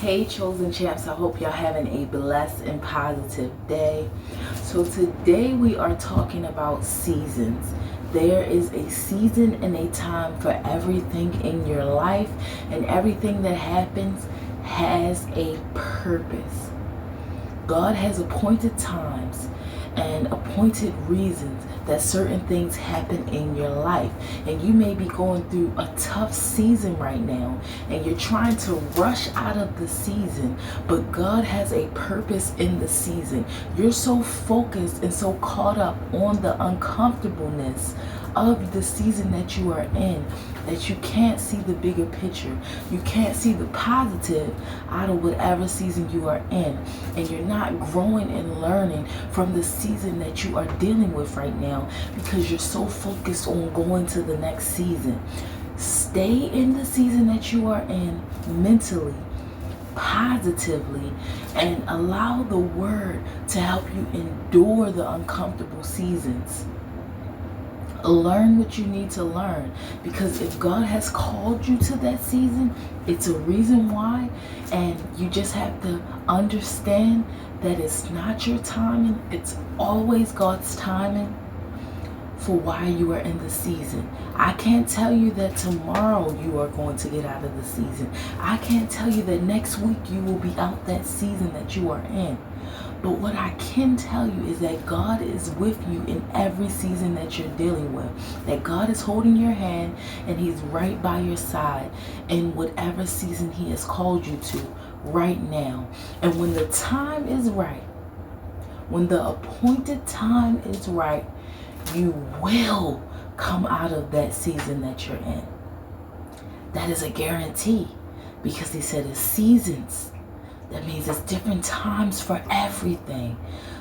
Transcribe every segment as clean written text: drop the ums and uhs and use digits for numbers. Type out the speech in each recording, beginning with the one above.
Hey chosen champs, I hope y'all having a blessed and positive day. So today we are talking about seasons. There is a season and a time for everything in your life, and everything that happens has a purpose. God has appointed times and appointed reasons that certain things happen in your life. And you may be going through a tough season right now and you're trying to rush out of the season, but God has a purpose in the season. You're so focused and so caught up on the uncomfortableness of the season that you are in that you can't see the bigger picture. You can't see the positive out of whatever season you are in, and you're not growing and learning from the season that you are dealing with right now because you're so focused on going to the next season. Stay in the season that you are in mentally, positively, and allow the word to help you endure the uncomfortable seasons. Learn what you need to learn, because if God has called you to that season, it's a reason why, and you just have to understand that it's not your timing, it's always God's timing for why you are in the season. I can't tell you that tomorrow you are going to get out of the season. I can't tell you that next week you will be out that season that you are in. But what I can tell you is that God is with you in every season that you're dealing with. That God is holding your hand and He's right by your side in whatever season He has called you to right now. And when the time is right, when the appointed time is right, you will come out of that season that you're in. That is a guarantee, because He said it's seasons. That means it's different times for everything.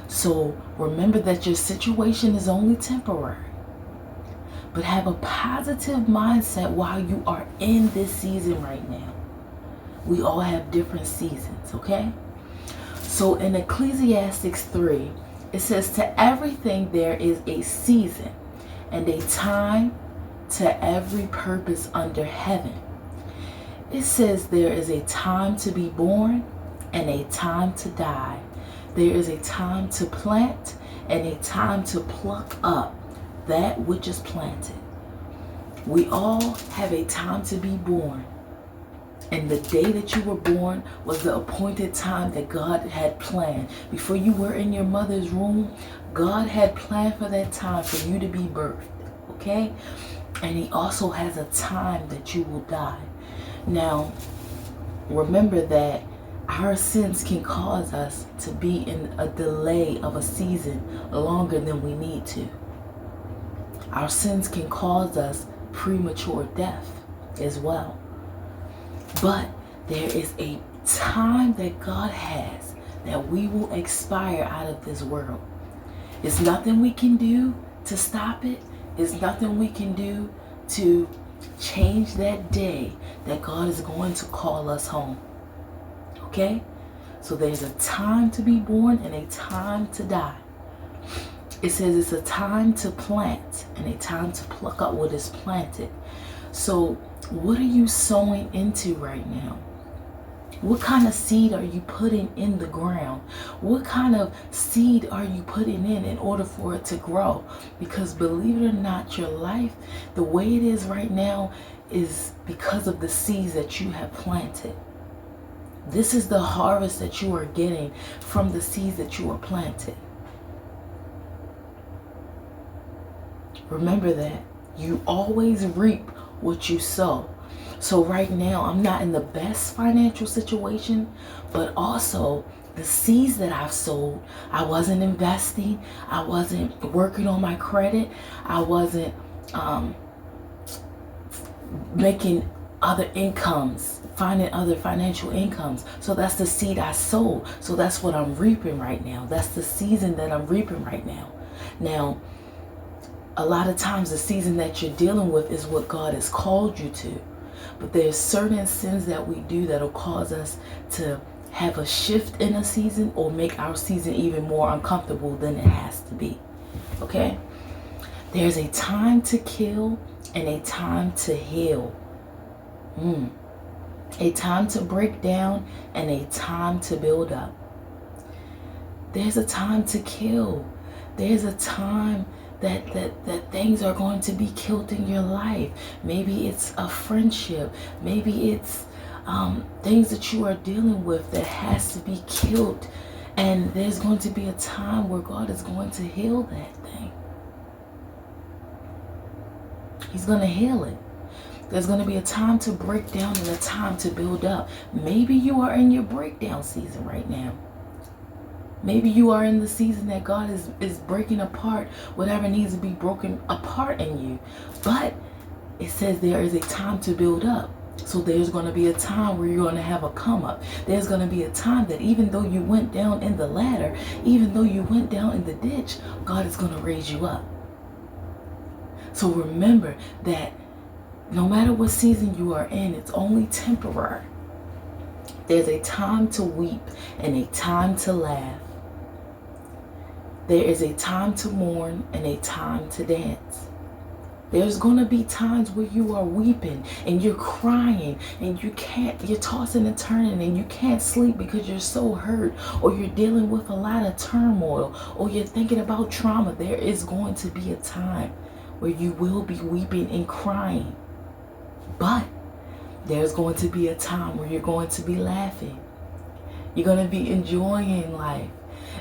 So remember that your situation is only temporary. But have a positive mindset while you are in this season right now. We all have different seasons, okay? So in Ecclesiastes 3, it says, to everything there is a season and a time to every purpose under heaven. It says there is a time to be born and a time to die. There is a time to plant and a time to pluck up that which is planted. We all have a time to be born. And the day that you were born was the appointed time that God had planned. Before you were in your mother's womb, God had planned for that time for you to be birthed. Okay? And He also has a time that you will die. Now, remember that our sins can cause us to be in a delay of a season longer than we need to. Our sins can cause us premature death as well. But there is a time that God has that we will expire out of this world. It's nothing we can do to stop it. It's nothing we can do to change that day that God is going to call us home. Okay? So there's a time to be born and a time to die. It says it's a time to plant and a time to pluck up what is planted. So what are you sowing into right now? What kind of seed are you putting in the ground? What kind of seed are you putting in order for it to grow? Because believe it or not, your life, the way it is right now, is because of the seeds that you have planted. This is the harvest that you are getting from the seeds that you are planted. Remember that. You always reap what you sow. So right now, I'm not in the best financial situation, but also the seeds that I've sowed, I wasn't investing. I wasn't working on my credit. I wasn't making other incomes, finding other financial incomes. So that's the seed I sowed. So that's what I'm reaping right now. That's the season that I'm reaping right now. Now, a lot of times the season that you're dealing with is what God has called you to. But there's certain sins that we do that will cause us to have a shift in a season or make our season even more uncomfortable than it has to be. Okay? There's a time to kill and a time to heal. A time to break down and a time to build up. There's a time to kill. There's a time that things are going to be killed in your life. Maybe it's a friendship. Maybe it's things that you are dealing with that has to be killed. And there's going to be a time where God is going to heal that thing. He's going to heal it. There's going to be a time to break down and a time to build up. Maybe you are in your breakdown season right now. Maybe you are in the season that God is breaking apart whatever needs to be broken apart in you. But it says there is a time to build up. So there's going to be a time where you're going to have a come up. There's going to be a time that even though you went down in the ladder, even though you went down in the ditch, God is going to raise you up. So remember that no matter what season you are in, it's only temporary. There's a time to weep and a time to laugh. There is a time to mourn and a time to dance. There's going to be times where you are weeping and you're crying and you're tossing and turning and you can't sleep because you're so hurt, or you're dealing with a lot of turmoil, or you're thinking about trauma. There is going to be a time where you will be weeping and crying. But there's going to be a time where you're going to be laughing. You're going to be enjoying life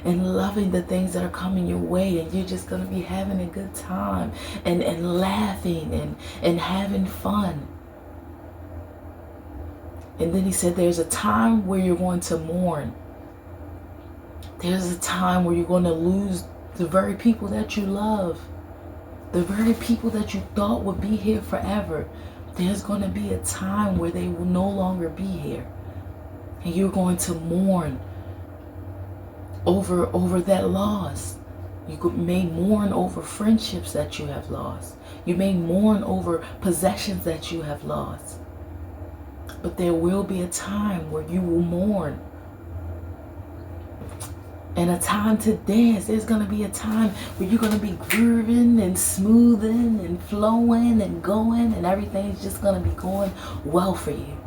and loving the things that are coming your way, and you're just going to be having a good time and laughing and having fun. And then he said there's a time where you're going to mourn. There's a time where you're going to lose the very people that you love, the very people that you thought would be here forever. There's going to be a time where they will no longer be here. And you're going to mourn over that loss. You may mourn over friendships that you have lost. You may mourn over possessions that you have lost. But there will be a time where you will mourn. And a time to dance. There's going to be a time where you're going to be grooving and smoothing and flowing and going, and everything's just going to be going well for you.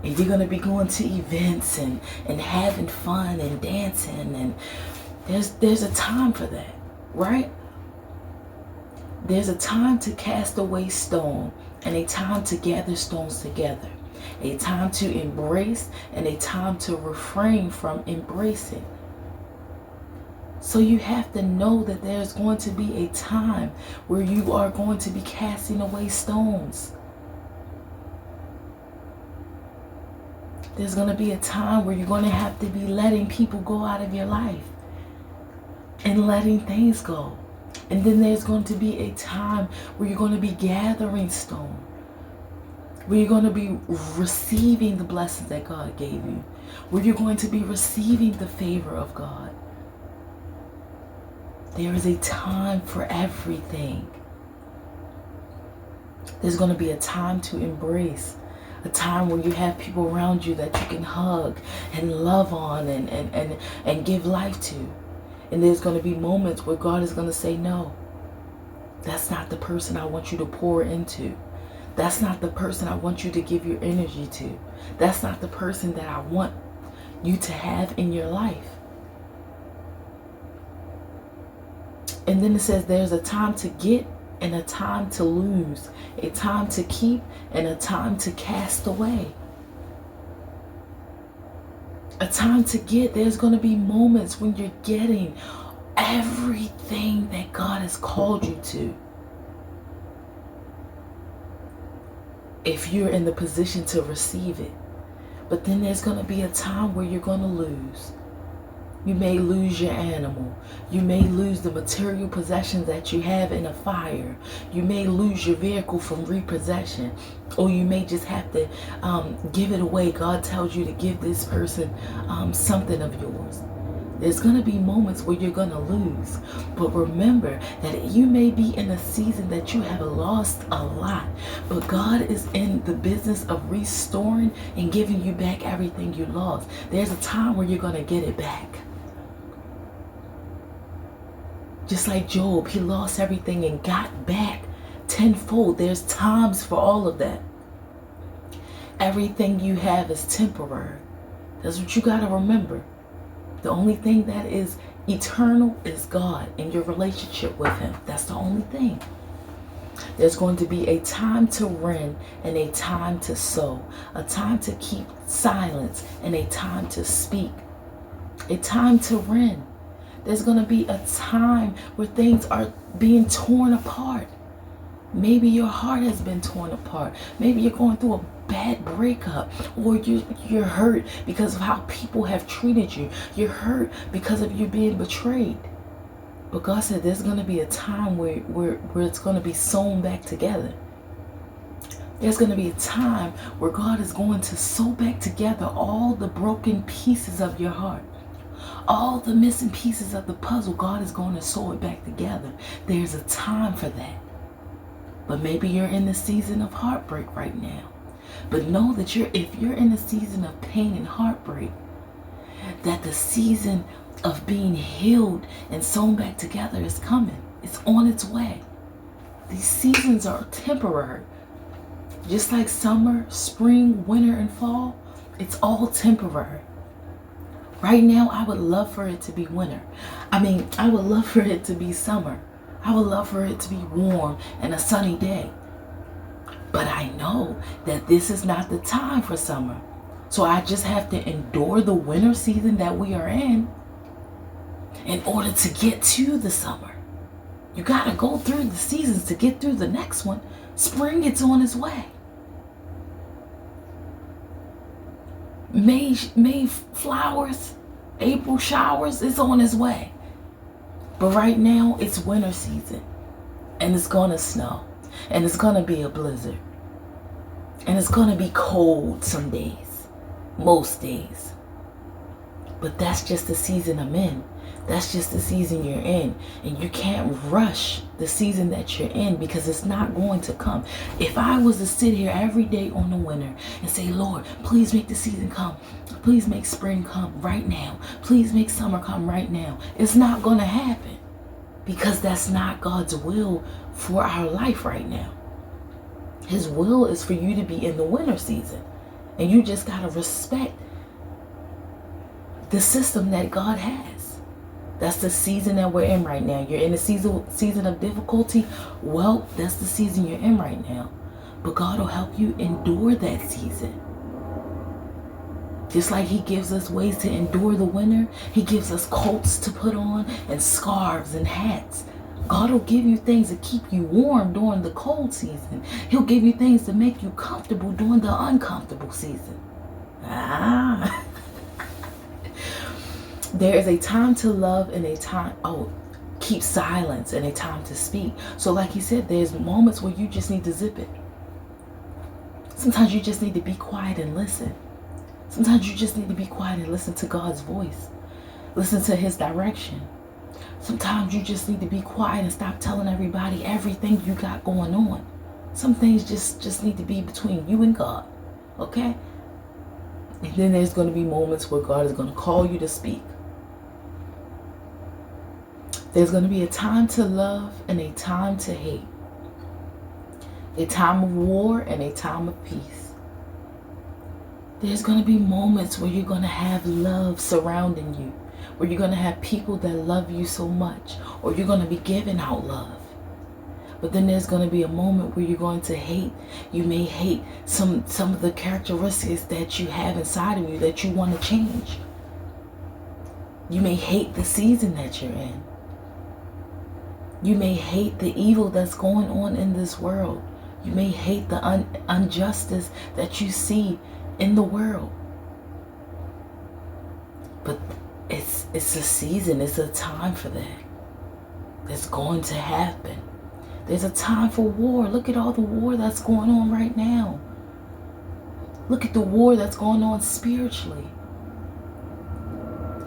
And you're going to be going to events and having fun and dancing, and there's a time for that, right? There's a time to cast away stone and a time to gather stones together. A time to embrace and a time to refrain from embracing. So you have to know that there's going to be a time where you are going to be casting away stones. There's going to be a time where you're going to have to be letting people go out of your life and letting things go. And then there's going to be a time where you're going to be gathering stone, where you're going to be receiving the blessings that God gave you, where you're going to be receiving the favor of God. There is a time for everything. There's going to be a time to embrace, a time where you have people around you that you can hug and love on and give life to. And there's going to be moments where God is going to say, no, that's not the person I want you to pour into. That's not the person I want you to give your energy to. That's not the person that I want you to have in your life. And then it says there's a time to get and a time to lose, a time to keep and a time to cast away. A time to get. There's going to be moments when you're getting everything that God has called you to. If you're in the position to receive it. But then there's going to be a time where you're going to lose. You may lose your animal. You may lose the material possessions that you have in a fire. You may lose your vehicle from repossession. Or you may just have to give it away. God tells you to give this person something of yours. There's going to be moments where you're going to lose. But remember that you may be in a season that you have lost a lot. But God is in the business of restoring and giving you back everything you lost. There's a time where you're going to get it back. Just like Job, he lost everything and got back tenfold. There's times for all of that. everything you have is temporary. That's what you got to remember. The only thing that is eternal is God and your relationship with him. That's the only thing. There's going to be a time to rend and a time to sow, a time to keep silence and a time to speak, a time to rend. There's going to be a time where things are being torn apart. Maybe your heart has been torn apart. Maybe you're going through a bad breakup, or you're hurt because of how people have treated you. You're hurt because of you being betrayed. But God said there's going to be a time where it's going to be sewn back together. There's going to be a time where God is going to sew back together all the broken pieces of your heart. All the missing pieces of the puzzle, God is going to sew it back together. There's a time for that. But maybe you're in the season of heartbreak right now. But know that if you're in a season of pain and heartbreak, that the season of being healed and sewn back together is coming. It's on its way. These seasons are temporary. Just like summer, spring, winter, and fall, it's all temporary. Right now, I would love for it to be winter. I would love for it to be summer. I would love for it to be warm and a sunny day. But I know that this is not the time for summer. So I just have to endure the winter season that we are in order to get to the summer. You got to go through the seasons to get through the next one. Spring, it's on its way. May flowers, April showers, it's on its way. But right now, it's winter season. And it's going to snow. And it's going to be a blizzard. And it's going to be cold some days. Most days. But that's just the season I'm in. That's just the season you're in. And you can't rush the season that you're in because it's not going to come. If I was to sit here every day on the winter and say, Lord, please make the season come. Please make spring come right now. Please make summer come right now. It's not going to happen because that's not God's will for our life right now. His will is for you to be in the winter season. And you just got to respect the system that God has. That's the season that we're in right now. You're in a season of difficulty. Well, that's the season you're in right now. But God will help you endure that season. Just like he gives us ways to endure the winter, he gives us coats to put on and scarves and hats. God will give you things to keep you warm during the cold season. He'll give you things to make you comfortable during the uncomfortable season. There is a time to love and a time, keep silence and a time to speak. So like he said, there's moments where you just need to zip it. Sometimes you just need to be quiet and listen. Sometimes you just need to be quiet and listen to God's voice. Listen to his direction. Sometimes you just need to be quiet and stop telling everybody everything you got going on. Some things just need to be between you and God. Okay? And then there's going to be moments where God is going to call you to speak. There's going to be a time to love and a time to hate. A time of war and a time of peace. There's going to be moments where you're going to have love surrounding you. Where you're going to have people that love you so much. Or you're going to be giving out love. But then there's going to be a moment where you're going to hate. You may hate some of the characteristics that you have inside of you that you want to change. You may hate the season that you're in. You may hate the evil that's going on in this world. You may hate the injustice that you see in the world. But it's a season. It's a time for that. It's going to happen. There's a time for war. Look at all the war that's going on right now. Look at the war that's going on spiritually.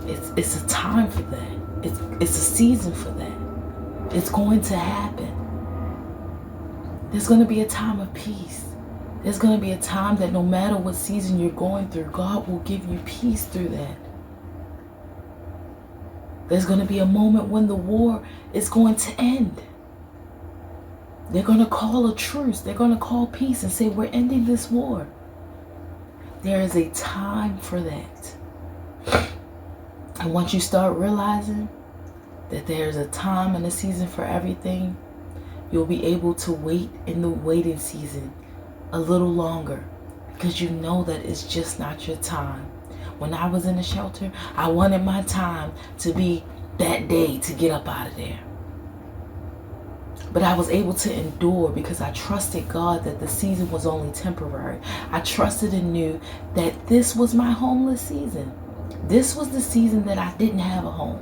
It's a time for that. It's a season for that. It's going to happen. There's going to be a time of peace. There's going to be a time that no matter what season you're going through, God will give you peace through that. There's going to be a moment when the war is going to end. They're going to call a truce. They're going to call peace and say, we're ending this war. There is a time for that. And once you start realizing that there's a time and a season for everything, you'll be able to wait in the waiting season a little longer, because you know that it's just not your time. When I was in the shelter, I wanted my time to be that day to get up out of there. But I was able to endure because I trusted God that the season was only temporary. I trusted and knew that this was my homeless season. This was the season that I didn't have a home.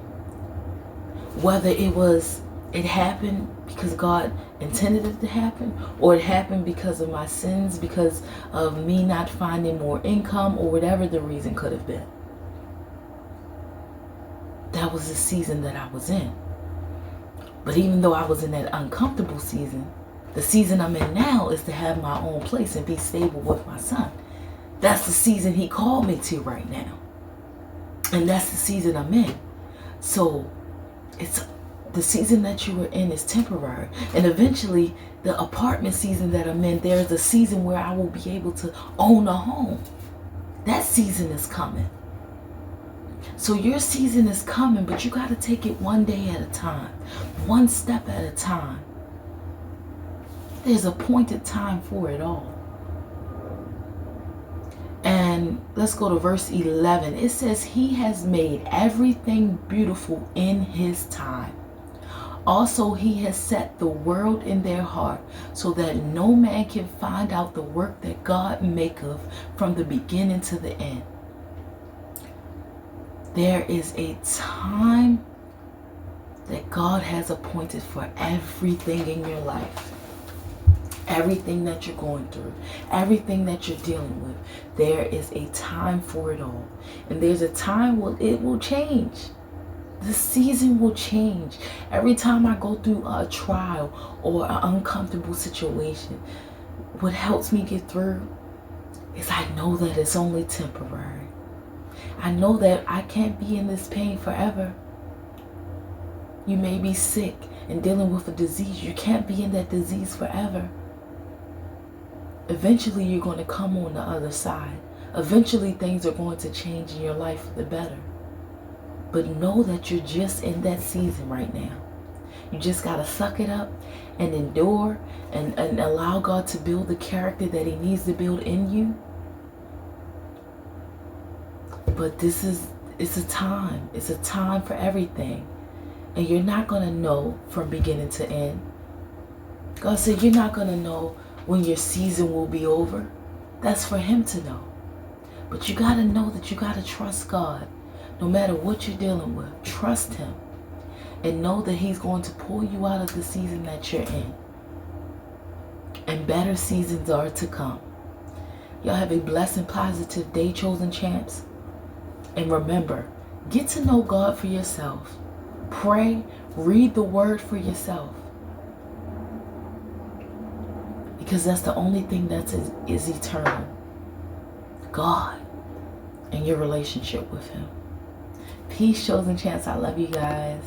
Whether it happened because God intended it to happen, or it happened because of my sins, because of me not finding more income, or whatever the reason could have been. That was the season that I was in. But even though I was in that uncomfortable season, the season I'm in now is to have my own place and be stable with my son. That's the season he called me to right now. And that's the season I'm in. So it's the season that you were in is temporary. And eventually the apartment season that I'm in, there's a season where I will be able to own a home. That season is coming. So your season is coming, but you got to take it one day at a time, one step at a time. There's appointed time for it all. And let's go to verse 11. It says, He has made everything beautiful in His time. Also, He has set the world in their heart, so that no man can find out the work that God maketh from the beginning to the end. There is a time that God has appointed for everything in your life. Everything that you're going through, everything that you're dealing with, there is a time for it all. And there's a time where it will change. The season will change. Every time I go through a trial or an uncomfortable situation, what helps me get through is I know that it's only temporary. I know that I can't be in this pain forever. You may be sick and dealing with a disease. You can't be in that disease forever. Eventually, you're going to come on the other side. Eventually, things are going to change in your life for the better. But know that you're just in that season right now. You just got to suck it up and endure and allow God to build the character that He needs to build in you. But it's a time. It's a time for everything. And you're not going to know from beginning to end. God said you're not going to know when your season will be over. That's for Him to know. But you got to know that you got to trust God. No matter what you're dealing with, trust Him. And know that He's going to pull you out of the season that you're in. And better seasons are to come. Y'all have a blessed and positive day, chosen champs. And remember, get to know God for yourself. Pray, read the Word for yourself. Because that's the only thing that is eternal. God and your relationship with Him. Peace, chosen champs. I love you guys.